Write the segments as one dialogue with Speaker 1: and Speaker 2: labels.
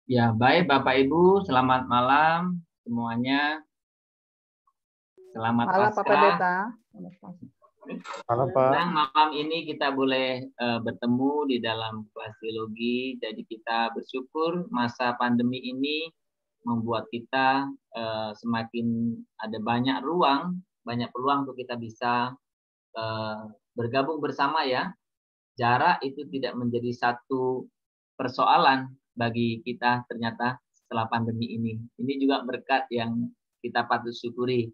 Speaker 1: Ya, baik Bapak Ibu, selamat malam semuanya. Selamat
Speaker 2: Malam Pak
Speaker 1: Paskah.
Speaker 2: Pendeta.
Speaker 3: Malam Pak.
Speaker 1: Senang malam ini kita boleh bertemu di dalam kelas teologi. Jadi kita bersyukur masa pandemi ini membuat kita semakin ada banyak ruang, banyak peluang untuk kita bisa bergabung bersama ya. Jarak itu tidak menjadi satu persoalan bagi kita ternyata setelah pandemi ini. Ini juga berkat yang kita patut syukuri.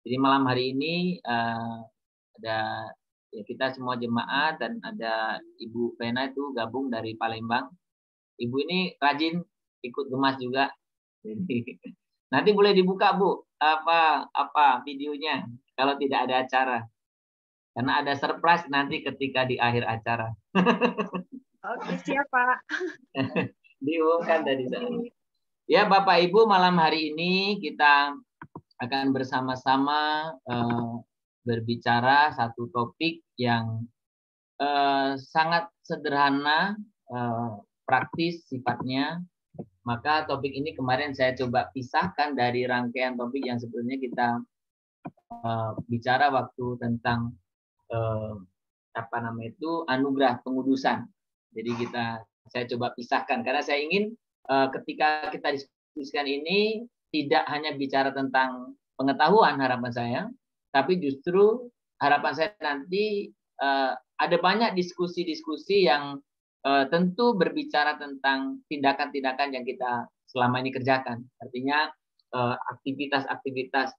Speaker 1: Jadi malam hari ini ada ya kita semua jemaat dan ada Ibu Vena itu gabung dari Palembang. Ibu ini rajin ikut gemas juga. Jadi, nanti boleh dibuka Bu apa videonya kalau tidak ada acara. Karena ada surprise nanti ketika di akhir acara.
Speaker 2: Oke, siap Pak.
Speaker 1: Diumumkan dari sana. Ya Bapak Ibu, malam hari ini kita akan bersama-sama berbicara satu topik yang sangat sederhana, praktis sifatnya. Maka topik ini kemarin saya coba pisahkan dari rangkaian topik yang sebelumnya kita bicara waktu tentang anugerah pengudusan. Jadi saya coba pisahkan karena saya ingin ketika kita diskusikan ini tidak hanya bicara tentang pengetahuan harapan saya, tapi justru harapan saya nanti ada banyak diskusi-diskusi yang tentu berbicara tentang tindakan-tindakan yang kita selama ini kerjakan. Artinya aktivitas-aktivitas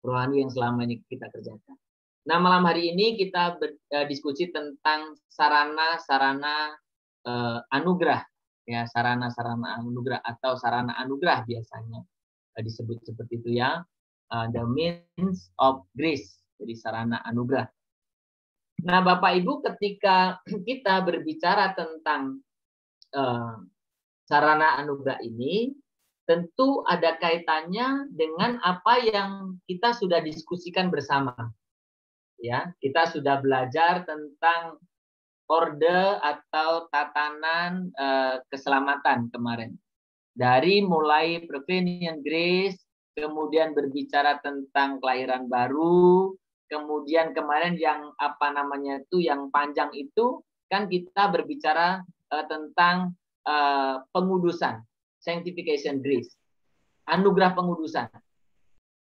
Speaker 1: rohani yang selama ini kita kerjakan. Nah, malam hari ini kita berdiskusi tentang sarana-sarana anugerah, ya sarana-sarana anugerah atau sarana anugerah biasanya disebut seperti itu ya, the means of grace, jadi sarana anugerah. Nah, Bapak Ibu, ketika kita berbicara tentang sarana anugerah ini, tentu ada kaitannya dengan apa yang kita sudah diskusikan bersama. Ya, kita sudah belajar tentang orde atau tatanan keselamatan kemarin. Dari mulai prevenient grace, kemudian berbicara tentang kelahiran baru, kemudian kemarin yang yang panjang itu kan kita berbicara tentang pengudusan, sanctification grace, anugerah pengudusan,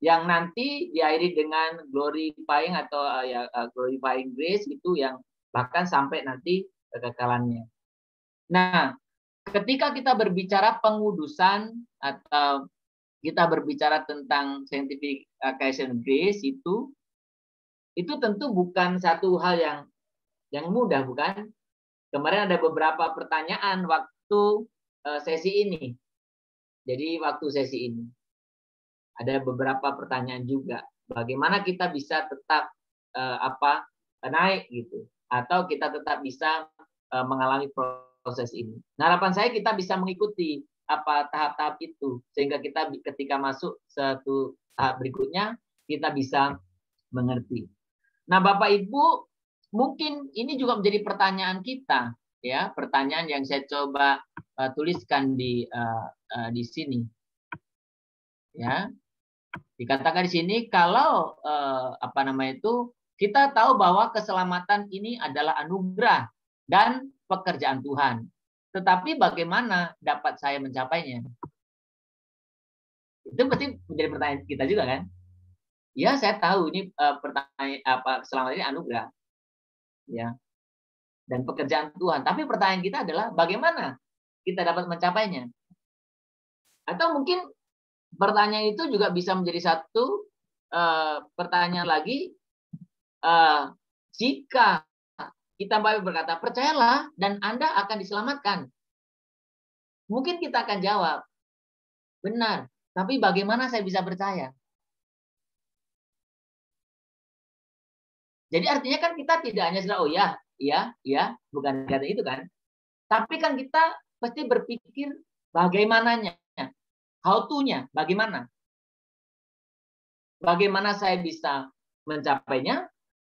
Speaker 1: yang nanti diakhiri dengan glorifying atau glorifying grace itu yang bahkan sampai nanti kekekalannya. Nah, ketika kita berbicara pengudusan atau kita berbicara tentang sanctification grace itu tentu bukan satu hal yang mudah, bukan? Kemarin ada beberapa pertanyaan waktu sesi ini. Jadi waktu sesi ini ada beberapa pertanyaan juga. Bagaimana kita bisa tetap naik gitu, atau kita tetap bisa mengalami proses ini. Nah, harapan saya kita bisa mengikuti tahap-tahap itu sehingga kita ketika masuk satu tahap berikutnya kita bisa mengerti. Nah, Bapak Ibu, mungkin ini juga menjadi pertanyaan kita, ya, pertanyaan yang saya coba tuliskan di sini. Ya. Dikatakan di sini kalau kita tahu bahwa keselamatan ini adalah anugerah dan pekerjaan Tuhan. Tetapi bagaimana dapat saya mencapainya? Itu pasti menjadi pertanyaan kita juga kan? Ya, saya tahu ini keselamatan ini anugerah. Ya. Dan pekerjaan Tuhan. Tapi pertanyaan kita adalah bagaimana kita dapat mencapainya? Atau mungkin pertanyaan itu juga bisa menjadi satu pertanyaan lagi, jika kita berkata percayalah dan Anda akan diselamatkan, mungkin kita akan jawab benar, tapi bagaimana saya bisa percaya? Jadi artinya kan kita tidak hanya oh ya, bukan kata itu kan, tapi kan kita pasti berpikir bagaimananya, how to-nya, bagaimana saya bisa mencapainya,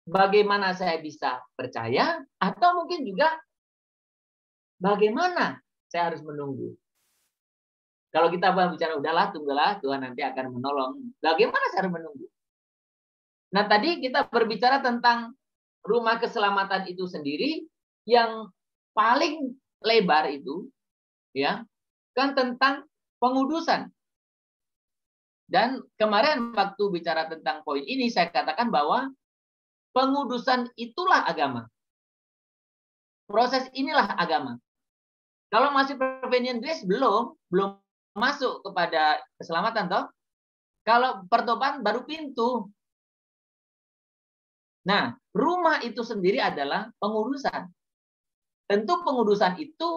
Speaker 1: bagaimana saya bisa percaya, atau mungkin juga bagaimana saya harus menunggu. Kalau kita bicara udahlah, tunggulah, Tuhan nanti akan menolong. Bagaimana cara menunggu? Nah, tadi kita berbicara tentang rumah keselamatan itu sendiri yang paling lebar itu ya, kan tentang pengudusan. Dan kemarin waktu bicara tentang poin ini saya katakan bahwa pengudusan itulah agama. Proses inilah agama. Kalau masih prevenient grace belum masuk kepada keselamatan toh. Kalau pertobatan baru pintu. Nah, rumah itu sendiri adalah pengudusan. Tentu pengudusan itu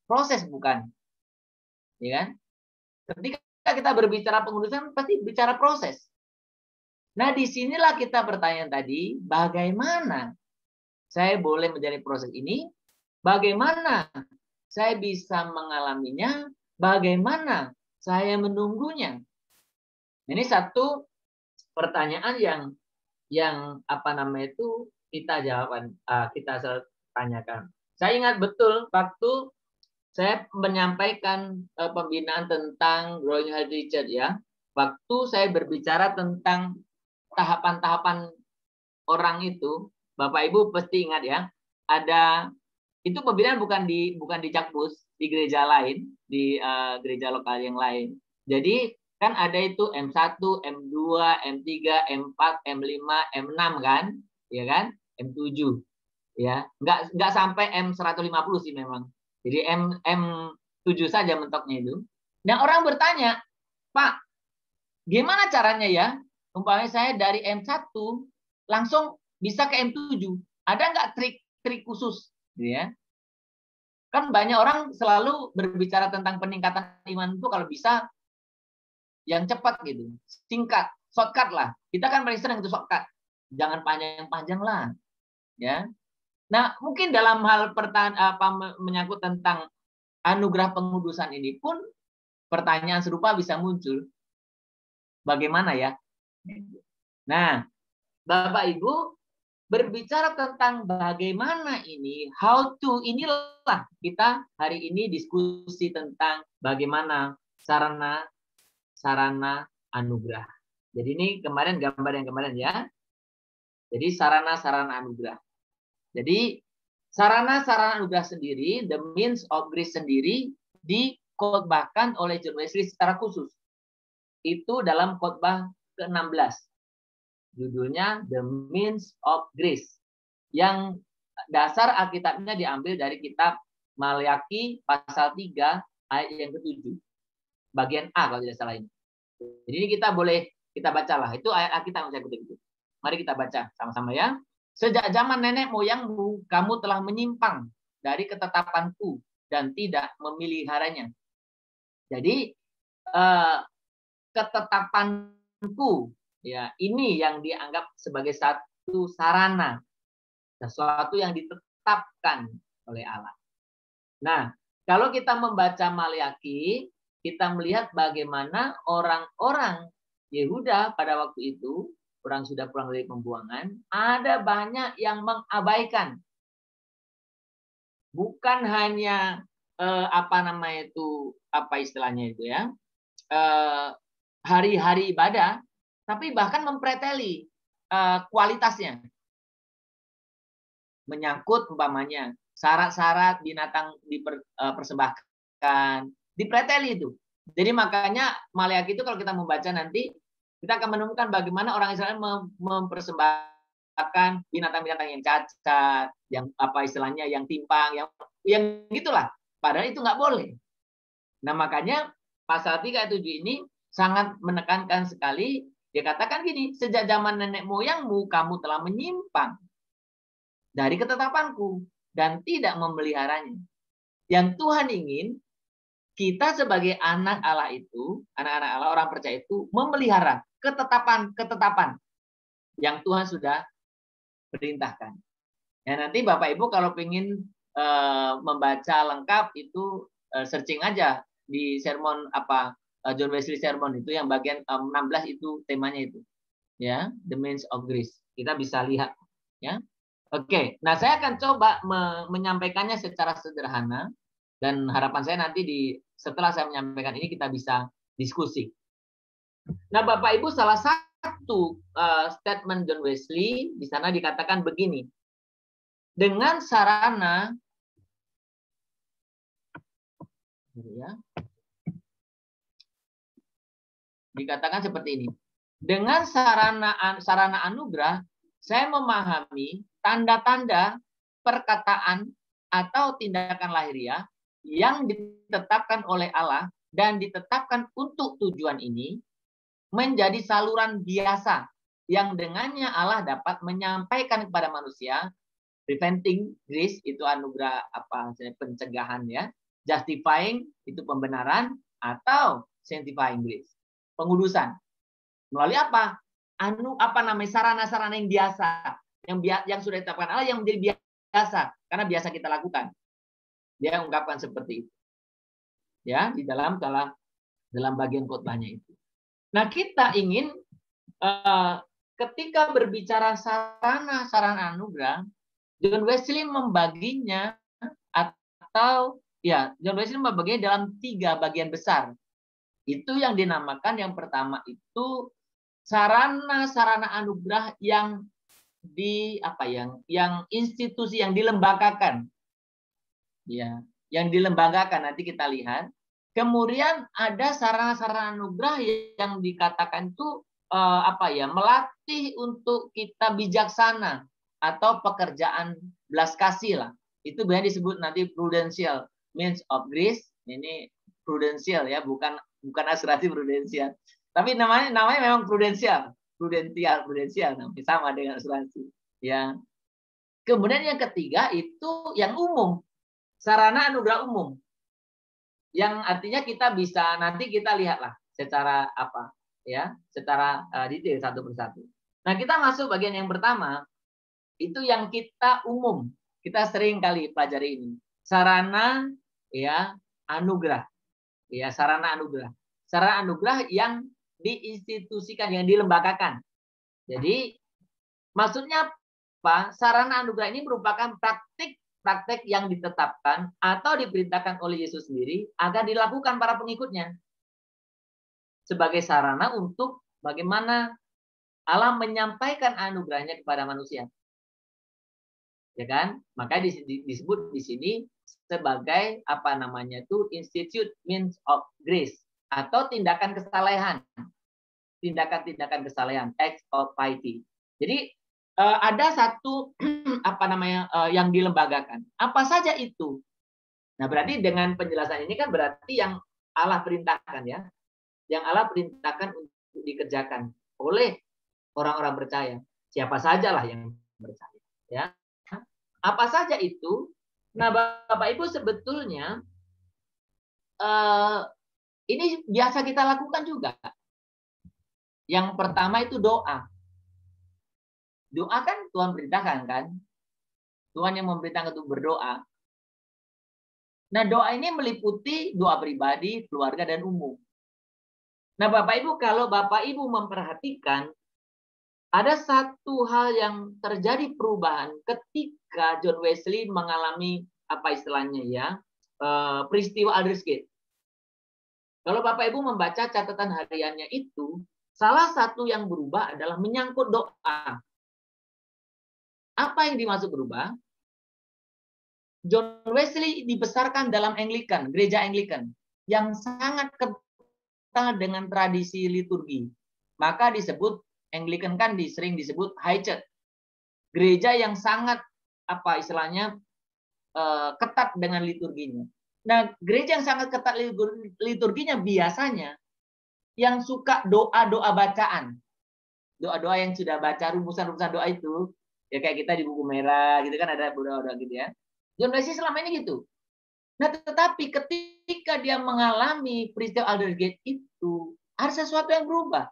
Speaker 1: proses bukan. Ya kan? Ketika kita berbicara pengudusan pasti bicara proses. Nah, disinilah kita bertanya tadi, bagaimana saya boleh menjalani proses ini? Bagaimana saya bisa mengalaminya? Bagaimana saya menunggunya? Ini satu pertanyaan yang apa namanya itu kita tanyakan. Saya ingat betul waktu saya menyampaikan pembinaan tentang Growing Healthy Church ya. Waktu saya berbicara tentang tahapan-tahapan orang itu, Bapak Ibu pasti ingat ya. Ada itu pembinaan bukan di Jakpus, di gereja lain, di gereja lokal yang lain. Jadi kan ada itu M1, M2, M3, M4, M5, M6 kan? Ya kan? M7. Ya, enggak sampai M150 sih memang. Jadi M7 saja mentoknya itu. Nah, orang bertanya, "Pak, gimana caranya ya? Umpamanya saya dari M1 langsung bisa ke M7. Ada nggak trik khusus?" Gitu ya. Kan banyak orang selalu berbicara tentang peningkatan iman itu kalau bisa yang cepat gitu, singkat, shortcut lah. Kita kan paling sering itu shortcut, jangan panjang-panjang lah, ya. Nah, mungkin dalam hal menyangkut tentang anugerah pengudusan ini pun pertanyaan serupa bisa muncul. Bagaimana ya? Nah, Bapak Ibu berbicara tentang bagaimana ini, how to, inilah kita hari ini diskusi tentang bagaimana sarana anugerah. Jadi ini kemarin gambar yang kemarin ya. Jadi sarana anugerah. Jadi sarana anugerah sendiri, the means of grace sendiri dikhotbahkan oleh John Wesley secara khusus. Itu dalam khotbah ke-16. Judulnya The Means of Grace. Yang dasar Alkitabnya diambil dari kitab Maleakhi pasal 3 ayat yang ke-7. Bagian A kalau tidak salah ini. Jadi ini kita bacalah. Itu ayat Alkitab yang saya kutip itu. Mari kita baca sama-sama ya. Sejak zaman nenek moyangmu, kamu telah menyimpang dari ketetapanku dan tidak memeliharanya. Jadi ketetapanku, ya ini yang dianggap sebagai satu sarana, sesuatu yang ditetapkan oleh Allah. Nah, kalau kita membaca Maleakhi, kita melihat bagaimana orang-orang Yehuda pada waktu itu, orang sudah pulang dari pembuangan, ada banyak yang mengabaikan. Bukan hanya apa istilahnya itu ya, hari-hari ibadah, tapi bahkan mempreteli kualitasnya. Menyangkut umpamanya syarat-syarat binatang dipersembahkan, dipreteli itu. Jadi makanya Maleakhi itu kalau kita membaca nanti, kita akan menemukan bagaimana orang Israel mempersembahkan binatang-binatang yang cacat, yang apa istilahnya, yang timpang, yang gitulah. Padahal itu nggak boleh. Nah makanya pasal 3:7 ini sangat menekankan sekali. Dia katakan gini, sejak zaman nenek moyangmu kamu telah menyimpang dari ketetapanku dan tidak memeliharanya. Yang Tuhan ingin kita sebagai anak Allah itu, anak-anak Allah, orang percaya itu memelihara ketetapan yang Tuhan sudah perintahkan. Ya, nanti Bapak Ibu kalau ingin membaca lengkap itu searching aja di sermon John Wesley sermon itu yang bagian 16 itu temanya itu. Ya, The Means of Grace. Kita bisa lihat ya. Oke, nah saya akan coba menyampaikannya secara sederhana Dan harapan saya nanti setelah saya menyampaikan ini kita bisa diskusi. Nah, Bapak Ibu, salah satu statement John Wesley di sana dikatakan begini. Dengan sarana dikatakan seperti ini. Dengan sarana anugerah, saya memahami tanda-tanda perkataan atau tindakan lahiriah yang ditetapkan oleh Allah dan ditetapkan untuk tujuan ini menjadi saluran biasa yang dengannya Allah dapat menyampaikan kepada manusia preventing grace itu anugerah pencegahan ya, justifying itu pembenaran, atau sanctifying grace pengudusan melalui sarana-sarana yang biasa yang sudah ditetapkan Allah yang menjadi biasa karena biasa kita lakukan. Dia ungkapkan seperti itu ya di dalam bagian khotbahnya itu. Nah, kita ingin ketika berbicara sarana anugerah, John Wesley membaginya John Wesley membaginya dalam 3 bagian besar. Itu yang dinamakan yang pertama itu sarana anugerah yang institusi yang dilembagakan. Ya, yang dilembagakan nanti kita lihat. Kemudian ada sarana anugerah yang dikatakan itu melatih untuk kita bijaksana atau pekerjaan belas kasih lah. Itu biasanya disebut nanti prudential means of grace. Ini prudential ya, bukan asuransi prudensial. Tapi namanya memang prudensial namanya, sama dengan asuransi. Ya. Kemudian yang ketiga itu yang umum, sarana anugerah umum. Yang artinya kita bisa nanti kita lihatlah secara secara detail satu persatu. Nah, kita masuk bagian yang pertama, itu yang kita umum. Kita sering kali pelajari ini. Sarana anugerah. Ya, sarana anugerah. Sarana anugerah yang diinstitusikan, yang dilembagakan. Jadi maksudnya apa? Sarana anugerah ini merupakan praktik yang ditetapkan atau diperintahkan oleh Yesus sendiri agar dilakukan para pengikutnya sebagai sarana untuk bagaimana Allah menyampaikan anugerahnya kepada manusia. Ya kan? Makanya disebut di sini sebagai institute means of grace atau tindakan kesalehan. Tindakan kesalehan, acts of piety. Jadi ada satu yang dilembagakan. Apa saja itu? Nah, berarti dengan penjelasan ini kan berarti yang Allah perintahkan ya. Yang Allah perintahkan untuk dikerjakan oleh orang-orang percaya. Siapa sajalah yang percaya, ya. Apa saja itu? Nah, Bapak Ibu, sebetulnya ini biasa kita lakukan juga. Yang pertama itu doa. Doa kan Tuhan perintahkan kan? Tuhan yang memerintahkan untuk berdoa. Nah, doa ini meliputi doa pribadi, keluarga, dan umum. Nah, Bapak Ibu, kalau Bapak Ibu memperhatikan, ada satu hal yang terjadi perubahan ketika John Wesley mengalami peristiwa Aldersgate. Kalau Bapak Ibu membaca catatan hariannya itu, salah satu yang berubah adalah menyangkut doa. Apa yang dimaksud berubah? John Wesley dibesarkan dalam Anglikan, gereja Anglikan, yang sangat kental dengan tradisi liturgi. Maka disebut Anglikan kan sering disebut high church. Gereja yang sangat ketat dengan liturginya. Nah, gereja yang sangat ketat liturginya biasanya yang suka doa-doa bacaan. Doa-doa yang sudah baca rumusan-rumusan doa itu, ya kayak kita di buku merah gitu kan ada doa-doa gitu ya. John Wesley selama ini gitu. Nah, tetapi ketika dia mengalami peristiwa Aldersgate itu, ada sesuatu yang berubah.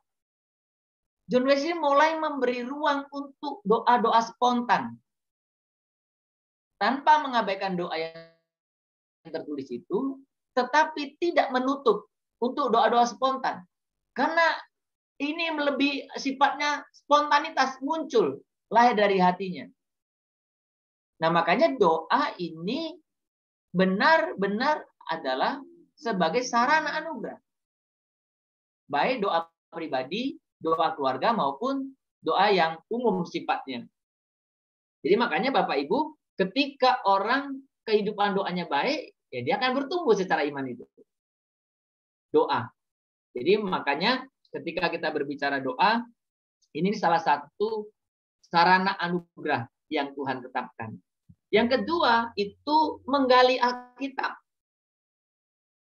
Speaker 1: John Wesley mulai memberi ruang untuk doa-doa spontan. Tanpa mengabaikan doa yang tertulis itu, tetapi tidak menutup untuk doa-doa spontan. Karena ini lebih sifatnya spontanitas muncul, lahir dari hatinya. Nah, makanya doa ini benar-benar adalah sebagai sarana anugerah. Baik doa pribadi, doa keluarga, maupun doa yang umum sifatnya. Jadi makanya Bapak Ibu, ketika orang kehidupan doanya baik, ya dia akan bertumbuh secara iman itu. Doa. Jadi makanya ketika kita berbicara doa, ini salah satu sarana anugerah yang Tuhan tetapkan. Yang kedua, itu menggali Alkitab.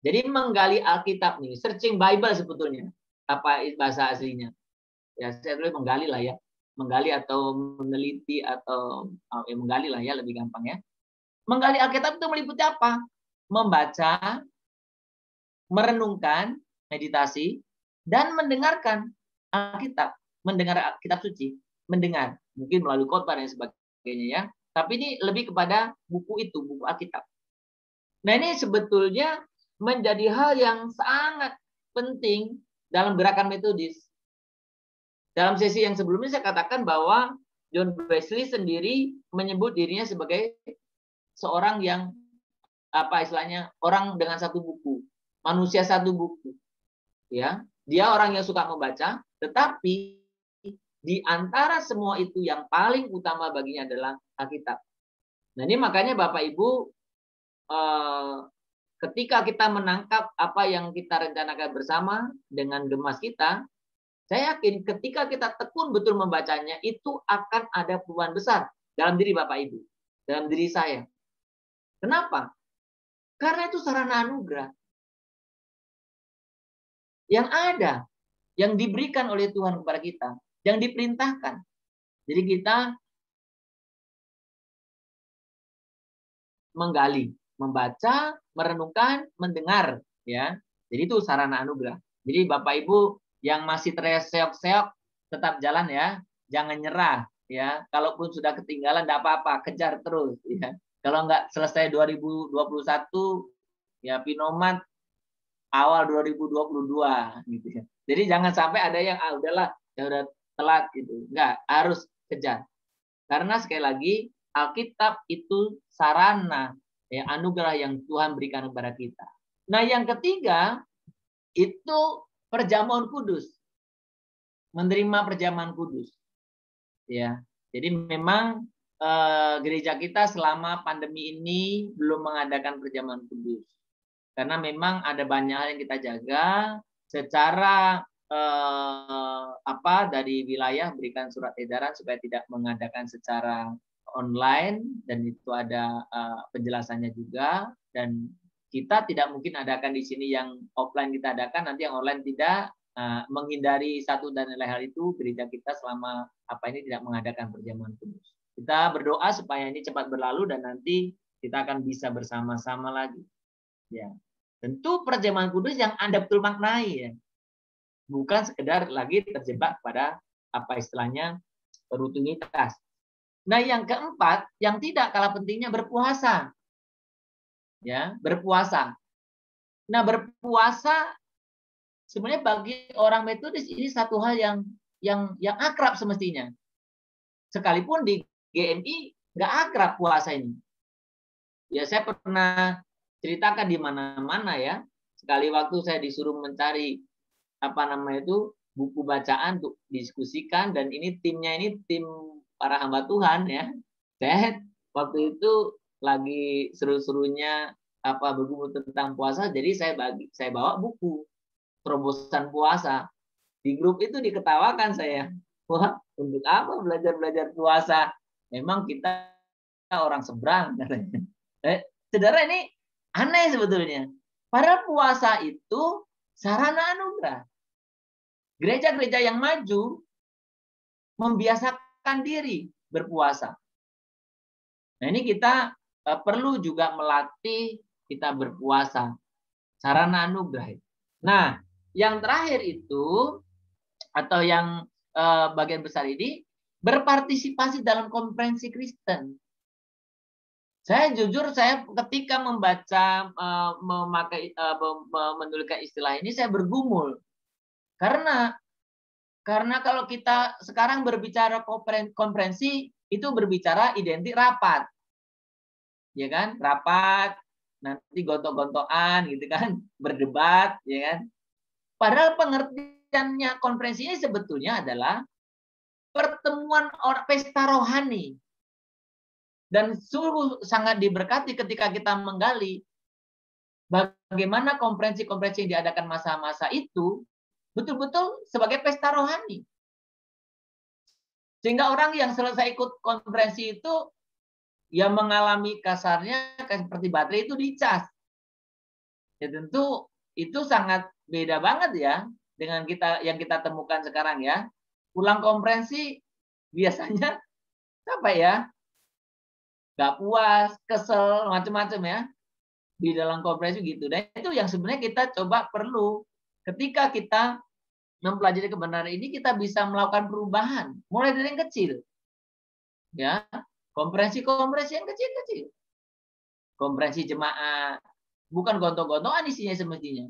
Speaker 1: Jadi menggali Alkitab nih, searching Bible sebetulnya. Apa bahasa aslinya? Ya, saya tulis menggali lah ya. Menggali atau meneliti atau menggali lah ya, lebih gampang ya. Menggali Alkitab itu meliputi apa? Membaca, merenungkan, meditasi, dan mendengarkan Alkitab. Mendengar kitab suci. Mendengar. Mungkin melalui khotbah dan sebagainya ya. Tapi ini lebih kepada buku itu, buku Alkitab. Nah ini sebetulnya menjadi hal yang sangat penting dalam gerakan metodis. Dalam sesi yang sebelumnya saya katakan bahwa John Wesley sendiri menyebut dirinya sebagai seorang yang apa istilahnya orang dengan satu buku, manusia satu buku. Ya, dia orang yang suka membaca, tetapi di antara semua itu yang paling utama baginya adalah Alkitab. Nah ini makanya Bapak Ibu ketika kita menangkap apa yang kita rencanakan bersama dengan gemas kita, saya yakin ketika kita tekun betul membacanya, itu akan ada perubahan besar dalam diri Bapak Ibu, dalam diri saya. Kenapa? Karena itu sarana anugerah yang ada, yang diberikan oleh Tuhan kepada kita, yang diperintahkan. Jadi kita menggali, membaca, merenungkan, mendengar, ya. Jadi itu sarana anugerah. Jadi Bapak Ibu yang masih terseok-seok tetap jalan ya, jangan nyerah ya. Kalaupun sudah ketinggalan enggak apa-apa, kejar terus ya. Kalau enggak selesai 2021 ya Pinomat awal 2022 gitu ya. Jadi jangan sampai ada yang udahlah, ya udah telat gitu. Enggak, harus kejar. Karena sekali lagi Alkitab itu sarana ya, anugerah yang Tuhan berikan kepada kita. Nah, yang ketiga itu perjamuan kudus. Menerima perjamuan kudus. Ya. Jadi memang gereja kita selama pandemi ini belum mengadakan perjamuan kudus. Karena memang ada banyak hal yang kita jaga secara dari wilayah berikan surat edaran supaya tidak mengadakan secara online, dan itu ada penjelasannya juga, dan kita tidak mungkin adakan di sini yang offline kita adakan, nanti yang online tidak. Menghindari satu dan lain hal itu, gereja kita selama ini tidak mengadakan perjamuan kudus. Kita berdoa supaya ini cepat berlalu dan nanti kita akan bisa bersama-sama lagi. Ya, tentu perjamuan kudus yang Anda betul maknai ya. Bukan sekedar lagi terjebak pada istilahnya rutinitas. Nah, yang keempat, yang tidak kalah pentingnya berpuasa. Ya, berpuasa. Nah, berpuasa sebenarnya bagi orang metodis ini satu hal yang akrab semestinya. Sekalipun di GMI nggak akrab puasa ini. Ya, saya pernah ceritakan di mana-mana ya. Sekali waktu saya disuruh mencari buku bacaan untuk diskusikan, dan ini timnya ini tim para hamba Tuhan ya. Saya waktu itu lagi seru-serunya bergumul tentang puasa, jadi saya bawa buku terobosan puasa. Di grup itu diketawakan saya. Wah, untuk apa belajar puasa? Memang kita orang seberang katanya. Saudara, ini aneh sebetulnya. Padahal puasa itu sarana anugerah. Gereja-gereja yang maju membiasakan diri berpuasa. Nah, ini kita perlu juga melatih kita berpuasa. Sarana anugerah. Nah, yang terakhir itu atau yang bagian besar ini berpartisipasi dalam konferensi Kristen. Saya jujur, saya ketika membaca menuliskan istilah ini saya bergumul. Karena kalau kita sekarang berbicara konferensi itu berbicara identik rapat. Ya kan? Rapat, nanti gontok-gontokan gitu kan, berdebat, ya kan. Padahal pengertiannya konferensi ini sebetulnya adalah pertemuan orang pesta rohani. Dan sungguh sangat diberkati ketika kita menggali bagaimana konferensi-konferensi yang diadakan masa-masa itu betul-betul sebagai pesta rohani. Sehingga orang yang selesai ikut konferensi itu yang mengalami kasarnya seperti baterai itu dicas. Ya tentu itu sangat beda banget ya dengan kita yang kita temukan sekarang ya. Pulang konferensi biasanya apa ya? Gak puas, kesel, macam-macam ya. Di dalam konferensi gitu. Dan itu yang sebenarnya kita coba perlu ketika kita mempelajari kebenaran ini, kita bisa melakukan perubahan mulai dari yang kecil. Ya, konferensi-konferensi yang kecil-kecil. Konferensi jemaat, bukan gontok-gontokan isinya semestinya.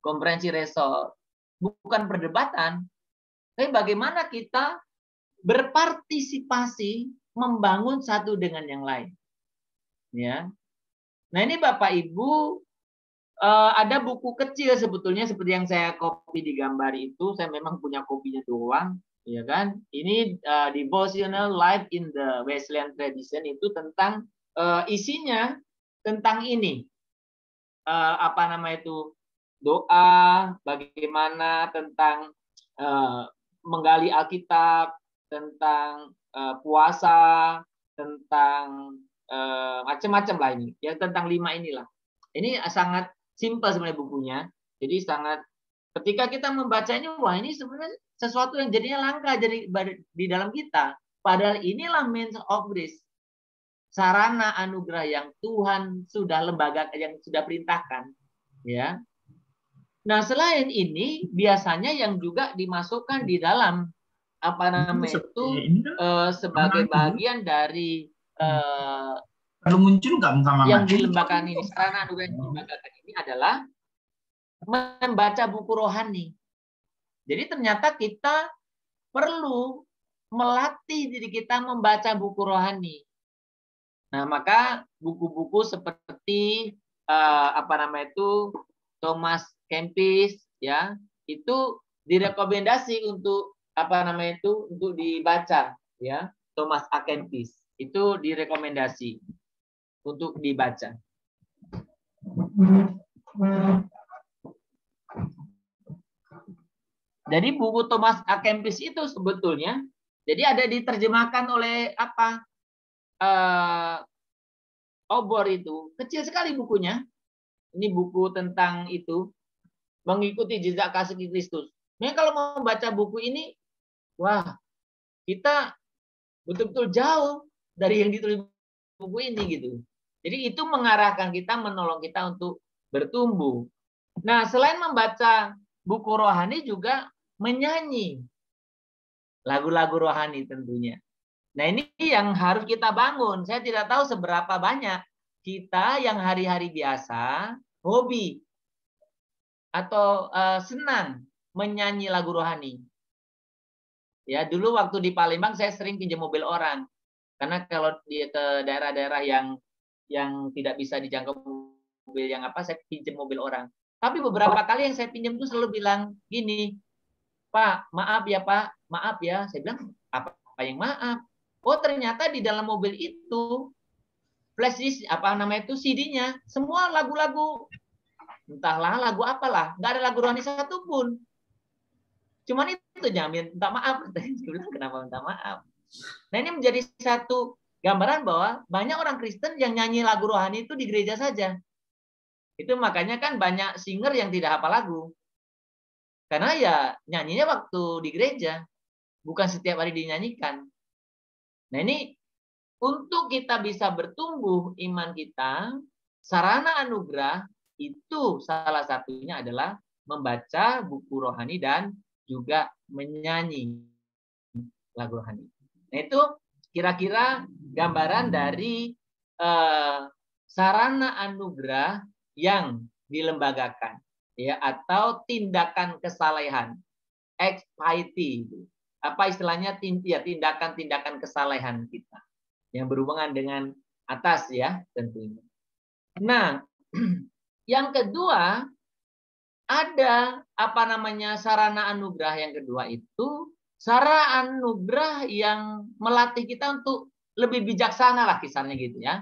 Speaker 1: Konferensi resort, bukan perdebatan. Tapi bagaimana kita berpartisipasi membangun satu dengan yang lain. Ya. Nah, ini Bapak Ibu ada buku kecil sebetulnya seperti yang saya copy di gambar itu. Saya memang punya kopinya doang, ya kan? Ini Devotional Life in the Wesleyan Tradition itu tentang isinya tentang ini. Apa nama itu? Doa, bagaimana tentang menggali Alkitab, tentang puasa, tentang macam-macam lah ini. Ya tentang 5 inilah. Ini sangat simpel sebenarnya bukunya. Jadi sangat ketika kita membaca ini, wah ini sebenarnya sesuatu yang jadinya langka jadi di dalam kita. Padahal inilah means of grace. Sarana anugerah yang Tuhan sudah yang sudah perintahkan, ya. Nah, selain ini biasanya yang juga dimasukkan di dalam apa namanya itu sebagai bagian dari
Speaker 4: kalau muncul nggak
Speaker 1: yang dilembagakan ini, sarana anugerah yang dilembagakan ini adalah membaca buku rohani. Jadi ternyata kita perlu melatih diri kita membaca buku rohani. Nah, maka buku-buku seperti apa nama itu Thomas Kempis ya, itu direkomendasi untuk apa namanya itu untuk dibaca ya. Thomas A. Kempis itu direkomendasi untuk dibaca. Jadi buku Thomas A. Kempis itu sebetulnya jadi ada diterjemahkan oleh apa obor itu kecil sekali bukunya. Ini buku tentang itu mengikuti jejak kasih Kristus. Nah, kalau mau baca buku ini, wah kita betul-betul jauh dari yang ditulis buku ini gitu. Jadi itu mengarahkan kita, menolong kita untuk bertumbuh. Nah, selain membaca buku rohani juga menyanyi lagu-lagu rohani tentunya. Nah, ini yang harus kita bangun. Saya tidak tahu seberapa banyak kita yang hari-hari biasa hobi atau senang menyanyi lagu rohani. Ya, dulu waktu di Palembang saya sering pinjam mobil orang. Karena kalau dia ke daerah-daerah yang tidak bisa dijangkau mobil yang apa, saya pinjam mobil orang. Tapi beberapa kali yang saya pinjam itu selalu bilang gini, Pak, maaf ya Pak, maaf ya. Saya bilang, apa yang maaf? Oh, ternyata di dalam mobil itu flash disk apa namanya itu CD-nya semua lagu-lagu, entahlah lagu apalah, nggak ada lagu rohani satupun. Cuman itu jamin minta maaf. Kenapa minta maaf? Nah, ini menjadi satu gambaran bahwa banyak orang Kristen yang nyanyi lagu rohani itu di gereja saja. Itu makanya kan banyak singer yang tidak hafal lagu. Karena ya nyanyinya waktu di gereja, bukan setiap hari dinyanyikan. Nah, ini untuk kita bisa bertumbuh iman kita, sarana anugerah itu salah satunya adalah membaca buku rohani dan juga menyanyi lagu rohani. Nah, itu kira-kira gambaran dari sarana anugerah yang dilembagakan, ya, atau tindakan kesalehan, XIT, apa istilahnya, tindakan-tindakan kesalehan kita yang berhubungan dengan atas ya tentunya. Nah, Yang kedua, ada sarana anugerah yang kedua itu sarana anugerah yang melatih kita untuk lebih bijaksana lah kisahnya gitu ya.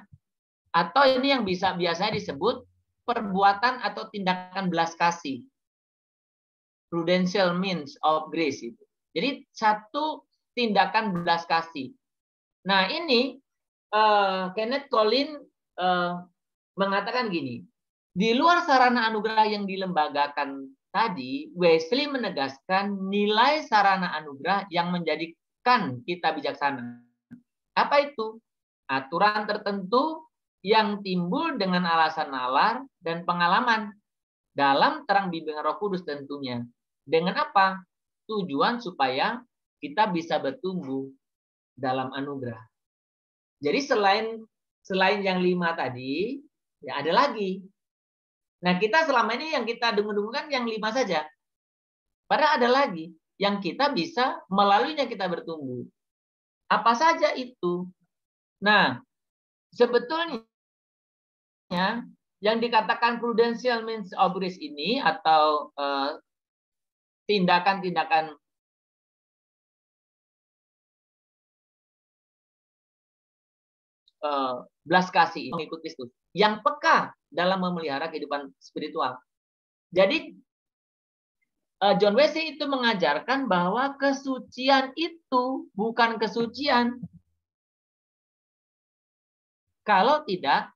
Speaker 1: Atau ini yang biasanya disebut perbuatan atau tindakan belas kasih. Prudential means of grace itu. Jadi satu tindakan belas kasih. Nah, ini Kenneth Copeland mengatakan gini, di luar sarana anugerah yang dilembagakan tadi, Wesley menegaskan nilai sarana anugerah yang menjadikan kita bijaksana. Apa itu? Aturan tertentu yang timbul dengan alasan nalar dan pengalaman dalam terang bimbingan Roh Kudus tentunya. Dengan apa? Tujuan supaya kita bisa bertumbuh dalam anugerah. Jadi selain yang 5 tadi, ya ada lagi. Nah, kita selama ini yang kita dengar-dengarkan yang 5 saja. Padahal ada lagi yang kita bisa melaluinya kita bertumbuh. Apa saja itu? Nah, sebetulnya yang dikatakan prudential means of grace ini atau tindakan-tindakan belas kasih mengikut Kristus yang peka dalam memelihara kehidupan spiritual. Jadi John Wesley itu mengajarkan bahwa kesucian itu bukan kesucian kalau tidak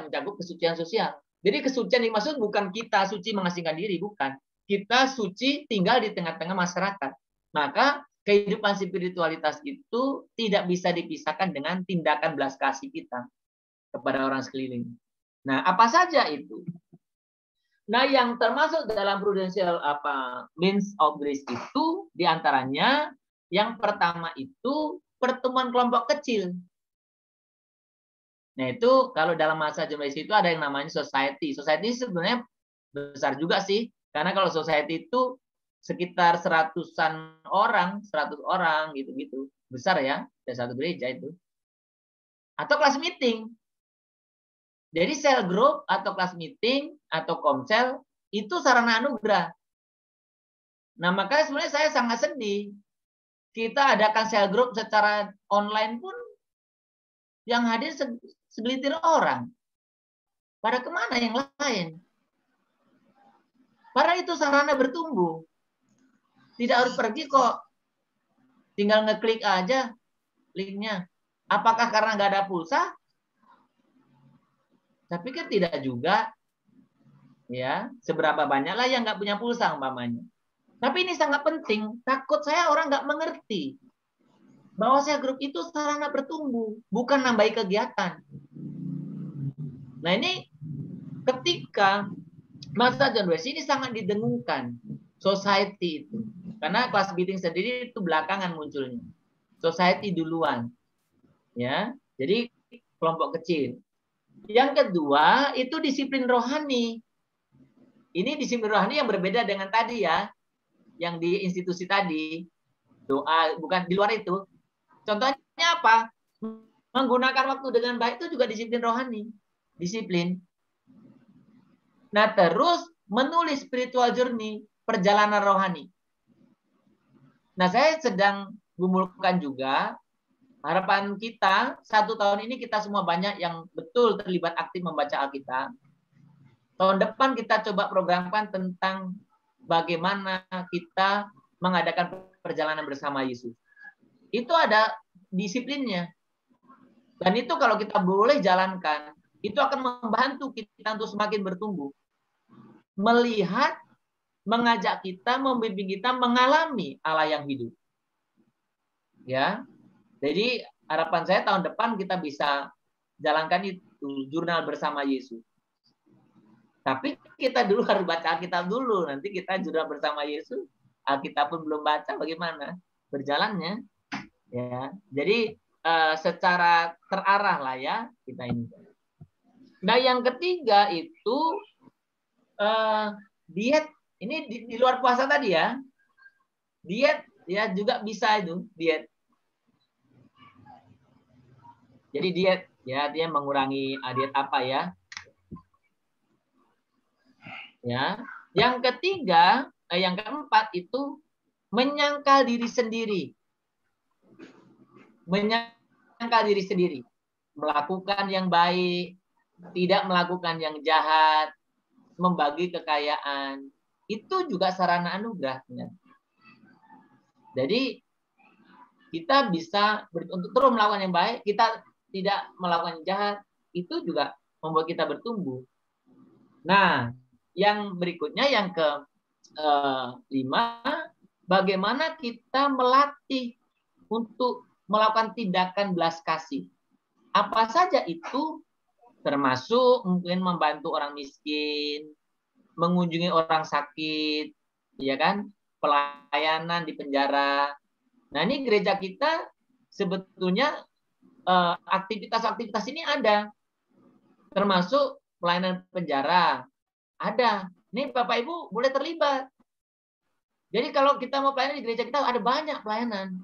Speaker 1: mencakup kesucian sosial. Jadi kesucian yang dimaksud bukan kita suci mengasingkan diri, bukan. Kita suci tinggal di tengah-tengah masyarakat. Maka kehidupan spiritualitas itu tidak bisa dipisahkan dengan tindakan belas kasih kita kepada orang sekeliling. Nah, apa saja itu? Nah, yang termasuk dalam prudential means of grace itu diantaranya yang pertama itu pertemuan kelompok kecil. Nah, itu kalau dalam masa John Wesley itu ada yang namanya society. Society sebenarnya besar juga sih, karena kalau society itu sekitar 100 orang gitu-gitu. Besar ya, ada satu gereja itu. Atau kelas meeting. Jadi cell group atau kelas meeting atau komsel itu sarana anugerah. Nah, makanya sebenarnya saya sangat sedih. Kita adakan cell group secara online pun yang hadir segelintir orang. Pada kemana yang lain? Padahal itu sarana bertumbuh. Tidak harus pergi kok. Tinggal ngeklik aja linknya. Apakah karena nggak ada pulsa? Saya pikir tidak juga. Ya, seberapa banyaklah yang nggak punya pulsa umpamanya. Tapi ini sangat penting. Takut saya orang nggak mengerti bahwa saya grup itu sarana bertumbuh, bukan nambahi kegiatan. Nah, ini ketika masa John Wesley ini sangat didengungkan society itu. Karena kelas meeting sendiri itu belakangan munculnya. Society duluan. Ya. Jadi kelompok kecil. Yang kedua, itu disiplin rohani. Ini disiplin rohani yang berbeda dengan tadi ya. Yang di institusi tadi. Doa, bukan di luar itu. Contohnya apa? Menggunakan waktu dengan baik itu juga disiplin rohani. Disiplin. Nah, terus menulis spiritual journey, perjalanan rohani. Nah, saya sedang gumulkan juga harapan kita 1 tahun ini kita semua banyak yang betul terlibat aktif membaca Alkitab. Tahun depan kita coba programkan tentang bagaimana kita mengadakan perjalanan bersama Yesus. Itu ada disiplinnya. Dan itu kalau kita boleh jalankan, itu akan membantu kita untuk semakin bertumbuh. Melihat, mengajak kita, membimbing kita mengalami Allah yang hidup. Ya. Jadi harapan saya tahun depan kita bisa jalankan itu jurnal bersama Yesus. Tapi kita dulu harus baca Alkitab dulu. Nanti kita jurnal bersama Yesus. Alkitab pun belum baca, bagaimana berjalannya? Ya. Jadi secara terarah lah ya kita ini. Nah, yang ketiga itu diet. Ini di luar puasa tadi ya. Diet ya juga bisa itu diet. Jadi diet ya dia mengurangi diet apa ya? Ya. Yang ketiga, yang keempat itu menyangkal diri sendiri. Menyangkal diri sendiri. Melakukan yang baik, tidak melakukan yang jahat, membagi kekayaan. Itu juga sarana anugerah. Jadi kita bisa untuk terus melakukan yang baik, kita tidak melakukan yang jahat, itu juga membuat kita bertumbuh. Nah, yang berikutnya yang ke-5, bagaimana kita melatih untuk melakukan tindakan belas kasih. Apa saja itu, termasuk mungkin membantu orang miskin, mengunjungi orang sakit, ya kan, pelayanan di penjara. Nah, ini gereja kita sebetulnya aktivitas-aktivitas ini ada, termasuk pelayanan penjara ada. Nih Bapak Ibu boleh terlibat. Jadi kalau kita mau pelayanan di gereja kita ada banyak pelayanan.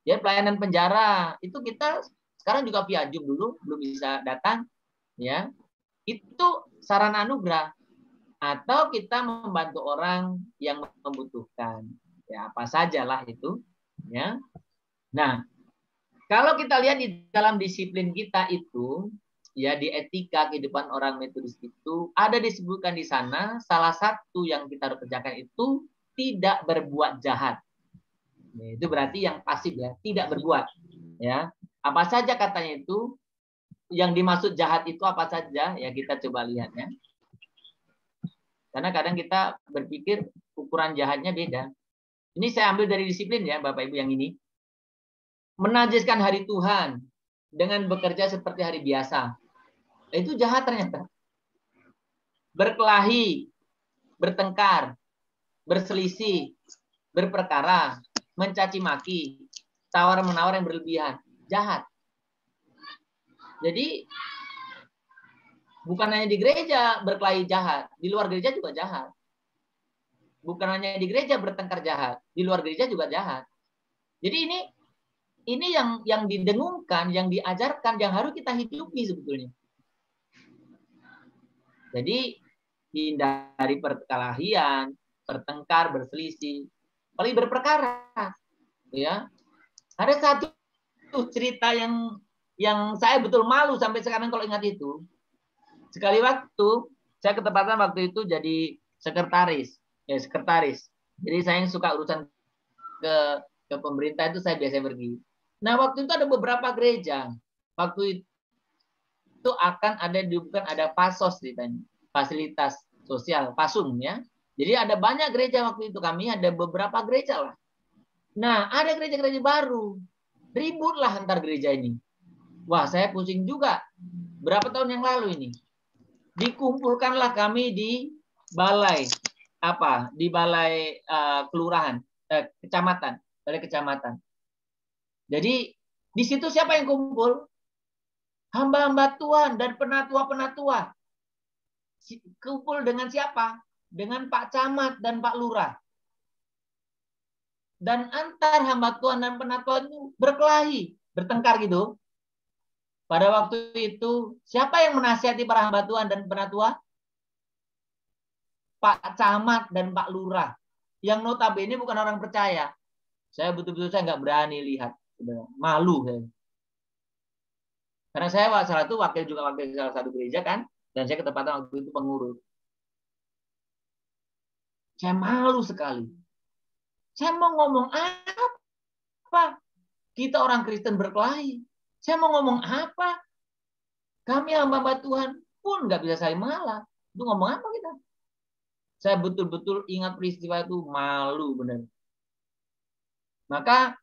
Speaker 1: Ya, pelayanan penjara itu kita sekarang juga via Zoom dulu, belum bisa datang, ya. Itu sarana anugerah. Atau kita membantu orang yang membutuhkan. Ya, apa sajalah itu, ya. Nah, kalau kita lihat di dalam disiplin kita itu, ya, di etika kehidupan orang Metodis itu ada disebutkan di sana, salah satu yang kita harus kerjakan itu tidak berbuat jahat. Itu berarti yang pasif, ya, tidak berbuat, ya. Apa saja katanya itu, yang dimaksud jahat itu apa saja, ya, kita coba lihat, ya. Karena kadang kita berpikir ukuran jahatnya beda. Ini saya ambil dari disiplin, ya, Bapak Ibu, yang ini. Menajiskan hari Tuhan dengan bekerja seperti hari biasa. Itu jahat ternyata. Berkelahi, bertengkar, berselisih, berperkara, mencaci maki, tawar-menawar yang berlebihan, jahat. Jadi bukan hanya di gereja berkelahi jahat, di luar gereja juga jahat. Bukan hanya di gereja bertengkar jahat, di luar gereja juga jahat. Jadi ini yang didengungkan, yang diajarkan, yang harus kita hidupi sebetulnya. Jadi hindari perkelahian, bertengkar, berselisih, apalagi berperkara. Ya, ada satu cerita yang saya betul malu sampai sekarang kalau ingat itu. Sekali waktu saya ketepatan waktu itu jadi sekretaris. Jadi saya yang suka urusan ke pemerintah itu saya biasanya pergi. Nah, waktu itu ada beberapa gereja. Waktu itu akan ada pasos ceritanya, fasilitas sosial, pasum, ya. Jadi ada banyak gereja waktu itu, kami ada beberapa gereja lah. Nah, ada gereja-gereja baru. Ributlah antar gereja ini. Wah, saya pusing juga. Berapa tahun yang lalu ini? Dikumpulkanlah kami di balai kelurahan, kecamatan, balai kecamatan. Jadi di situ siapa yang kumpul? Hamba-hamba Tuhan dan penatua-penatua. Kumpul dengan siapa? Dengan Pak Camat dan Pak Lurah. Dan antar hamba Tuhan dan penatua itu berkelahi, bertengkar gitu. Pada waktu itu, siapa yang menasihati para hamba Tuhan dan penatua? Pak Camat dan Pak Lurah. Yang notabene bukan orang percaya. Saya betul-betul nggak berani lihat. Malu saya. Karena saya salah satu wakil salah satu gereja kan. Dan saya ketepatan waktu itu pengurus. Saya malu sekali. Saya mau ngomong apa? Kita orang Kristen berkelahi. Saya mau ngomong apa? Kami hamba Tuhan pun nggak bisa saling mengalah. Itu ngomong apa kita? Saya betul-betul ingat peristiwa itu, malu benar. Maka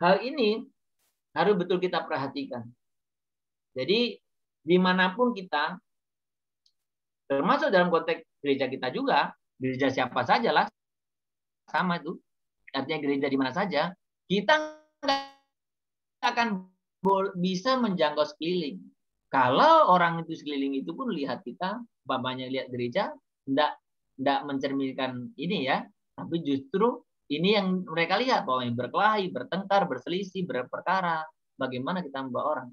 Speaker 1: hal ini harus betul kita perhatikan. Jadi dimanapun kita, termasuk dalam konteks gereja kita juga, gereja siapa saja lah, sama itu. Artinya gereja di mana saja, kita nggak akan bisa menjangkau sekeliling. Kalau orang itu sekeliling itu pun lihat kita, bapaknya lihat gereja, enggak mencerminkan ini ya, tapi justru ini yang mereka lihat, bahwa yang berkelahi, bertengkar, berselisih, berperkara, bagaimana kita membawa orang.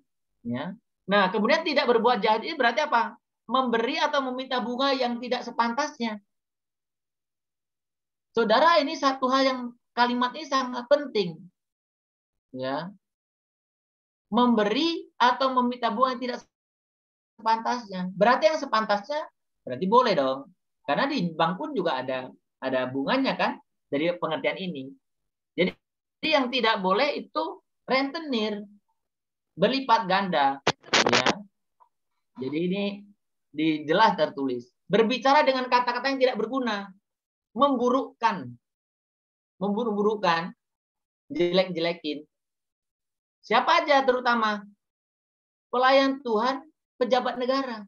Speaker 1: Ya. Nah, kemudian tidak berbuat jahat ini berarti apa? memberi atau meminta bunga yang tidak sepantasnya. Saudara, ini satu hal yang kalimat ini sangat penting. Ya. Memberi atau meminta bunga yang tidak sepantasnya. Berarti yang sepantasnya berarti boleh dong. Karena di bank pun juga ada bunganya kan dari pengertian ini. Jadi yang tidak boleh itu rentenir, berlipat ganda. Ya. Jadi ini jelas tertulis. Berbicara dengan kata-kata yang tidak berguna, memburukkan, jelek-jelekin. Siapa aja terutama? Pelayan Tuhan, pejabat negara.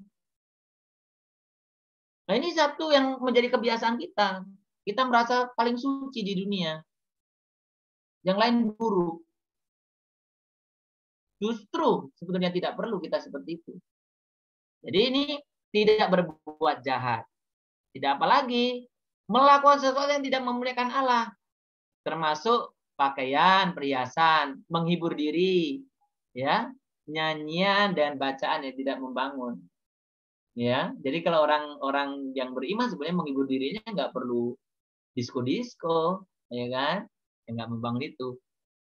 Speaker 1: Nah, ini satu yang menjadi kebiasaan kita. Kita merasa paling suci di dunia. Yang lain buruk. Justru sebetulnya tidak perlu kita seperti itu. Jadi ini tidak berbuat jahat. Tidak apalagi melakukan sesuatu yang tidak memuliakan Allah. Termasuk pakaian, perhiasan, menghibur diri, ya, nyanyian dan bacaan yang tidak membangun. Ya, jadi kalau orang-orang yang beriman sebenarnya menghibur dirinya nggak perlu disko-disko, ya kan? Ya, nggak membangun itu.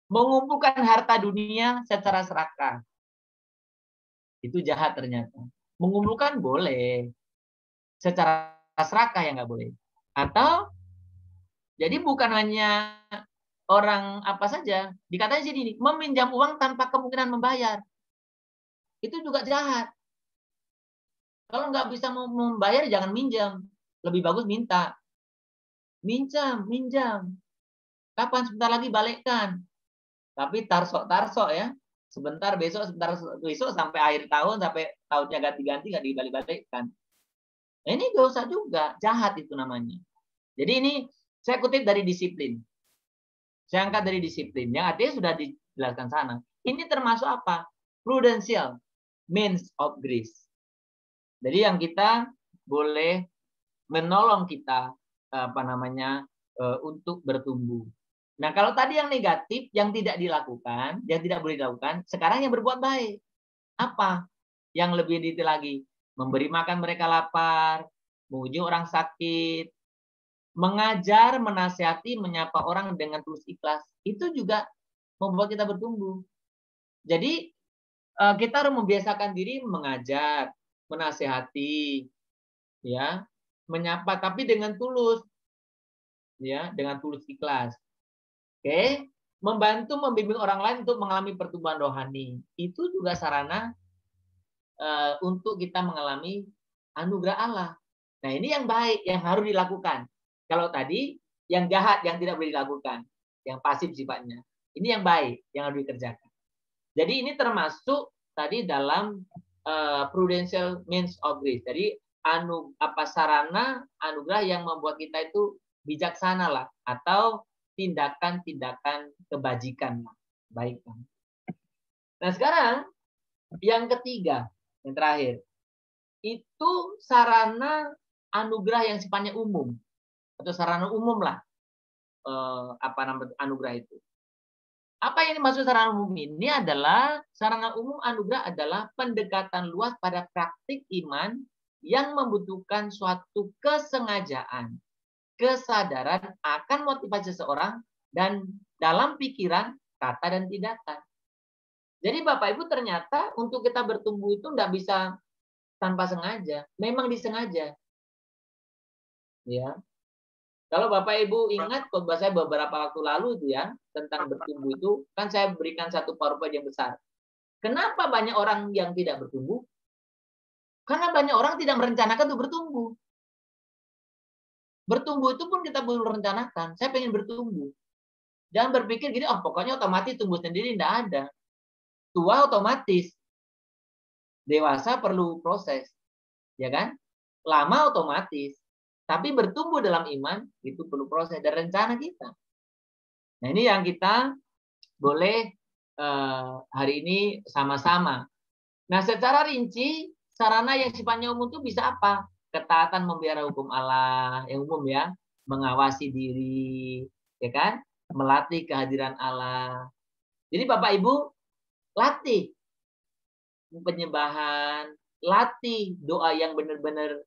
Speaker 1: Mengumpulkan harta dunia secara serakah. Itu jahat ternyata. Mengumpulkan boleh. Secara serakah yang nggak boleh. Atau jadi bukan hanya orang apa saja. Dikatakan sini, meminjam uang tanpa kemungkinan membayar. Itu juga jahat. Kalau nggak bisa membayar, jangan minjam. Lebih bagus minta. Minjam. Kapan? Sebentar lagi balikkan. Tapi tarsok ya. Sebentar besok sampai akhir tahun, sampai tahunnya ganti-ganti nggak dibalik-balikkan. Nah, ini dosa juga. Jahat itu namanya. Jadi ini saya kutip dari Disiplin. Saya angkat dari Disiplin. Yang artinya sudah dijelaskan sana. Ini termasuk apa? Prudential means of grace. Jadi yang kita boleh menolong kita untuk bertumbuh. Nah, kalau tadi yang negatif, yang tidak dilakukan, yang tidak boleh dilakukan, sekarang yang berbuat baik. Apa? Yang lebih detail lagi, memberi makan mereka lapar, menguji orang sakit, mengajar, menasihati, menyapa orang dengan tulus ikhlas. Itu juga membuat kita bertumbuh. Jadi kita harus membiasakan diri mengajar, menasihati, ya, menyapa tapi dengan tulus, ya, dengan tulus ikhlas. Oke, membantu membimbing orang lain untuk mengalami pertumbuhan rohani. Itu juga sarana untuk kita mengalami anugerah Allah. Nah, ini yang baik yang harus dilakukan. Kalau tadi yang jahat yang tidak boleh dilakukan, yang pasif sifatnya. Ini yang baik yang harus dikerjakan. Jadi ini termasuk tadi dalam prudential means of grace. Jadi sarana anugerah yang membuat kita itu bijaksana lah, atau tindakan-tindakan kebajikan lah. Baik. Nah, sekarang yang ketiga, yang terakhir, itu sarana anugerah yang sifatnya umum atau sarana umum lah. Anugerah itu. Apa yang dimaksud sarana umum ini adalah sarana umum anugerah adalah pendekatan luas pada praktik iman yang membutuhkan suatu kesengajaan, kesadaran akan motivasi seseorang dan dalam pikiran, kata, dan tindakan. Jadi Bapak Ibu ternyata untuk kita bertumbuh itu nggak bisa tanpa sengaja, memang disengaja. Ya. Kalau Bapak Ibu ingat khotbah saya beberapa waktu lalu itu ya, tentang bertumbuh itu, kan saya berikan satu PowerPoint yang besar. Kenapa banyak orang yang tidak bertumbuh? Karena banyak orang tidak merencanakan untuk bertumbuh. Bertumbuh itu pun kita perlu rencanakan. Saya pengen bertumbuh. Jangan berpikir gini, pokoknya otomatis tumbuh sendiri, tidak ada. Tua otomatis. Dewasa perlu proses. Ya kan? Lama otomatis. Tapi bertumbuh dalam iman, itu perlu proses dan rencana kita. Nah, ini yang kita boleh hari ini sama-sama. Nah, secara rinci, sarana yang sifatnya umum itu bisa apa? Ketaatan memelihara hukum Allah, yang umum ya. Mengawasi diri, ya kan? Melatih kehadiran Allah. Jadi Bapak Ibu, latih penyembahan, latih doa yang benar-benar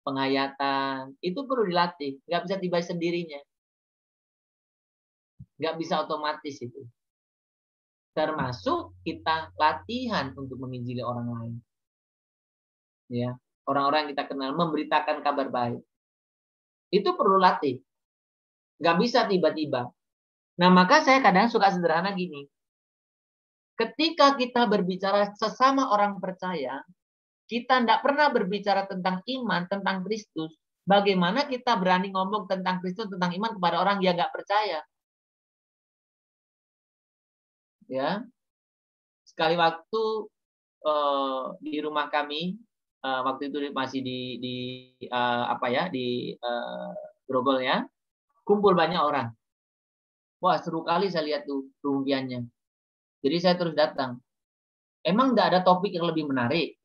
Speaker 1: penghayatan. Itu perlu dilatih. Nggak bisa tiba sendirinya. Nggak bisa otomatis itu. Termasuk kita latihan untuk menginjili orang lain. Ya, orang-orang yang kita kenal, memberitakan kabar baik. Itu perlu latih. Nggak bisa tiba-tiba. Nah, maka saya kadang suka sederhana gini. Ketika kita berbicara sesama orang percaya, kita tidak pernah berbicara tentang iman, tentang Kristus. Bagaimana kita berani ngomong tentang Kristus, tentang iman kepada orang yang nggak percaya? Ya, sekali waktu di rumah kami, waktu itu masih di Grogol ya, kumpul banyak orang. Wah, seru kali saya lihat tuh rumpiannya. Jadi saya terus datang. Emang nggak ada topik yang lebih menarik?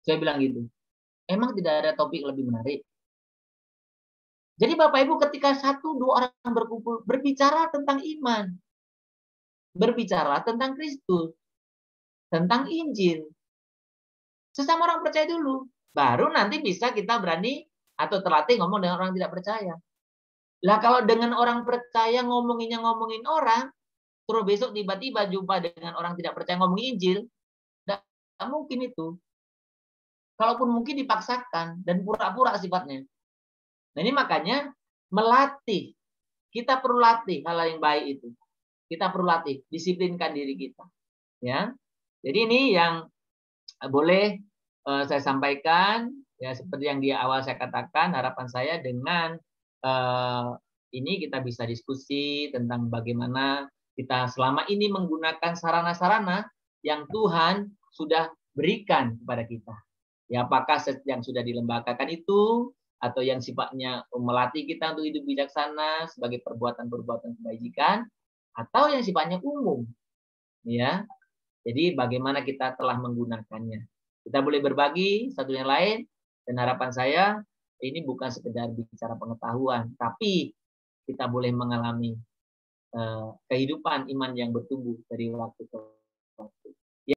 Speaker 1: Saya bilang gitu. Emang tidak ada topik yang lebih menarik? Jadi Bapak Ibu ketika 1-2 orang berkumpul berbicara tentang iman, berbicara tentang Kristus, tentang Injil, sesama orang percaya dulu, baru nanti bisa kita berani atau terlatih ngomong dengan orang tidak percaya. Lah kalau dengan orang percaya ngomongin orang, terus besok tiba-tiba jumpa dengan orang tidak percaya ngomongin Injil, nggak mungkin itu. Kalaupun mungkin dipaksakan dan pura-pura sifatnya. Nah ini makanya melatih. Kita perlu latih hal yang baik itu. Kita perlu latih, disiplinkan diri kita. Ya, jadi ini yang boleh saya sampaikan. Ya seperti yang di awal saya katakan, harapan saya dengan ini kita bisa diskusi tentang bagaimana kita selama ini menggunakan sarana-sarana yang Tuhan sudah berikan kepada kita. Ya, apakah yang sudah dilembagakan itu atau yang sifatnya melatih kita untuk hidup bijaksana sebagai perbuatan-perbuatan kebajikan atau yang sifatnya umum. Ya. Jadi bagaimana kita telah menggunakannya. Kita boleh berbagi satu yang lain dan harapan saya ini bukan sekedar bicara pengetahuan, tapi kita boleh mengalami kehidupan iman yang bertumbuh dari waktu ke waktu.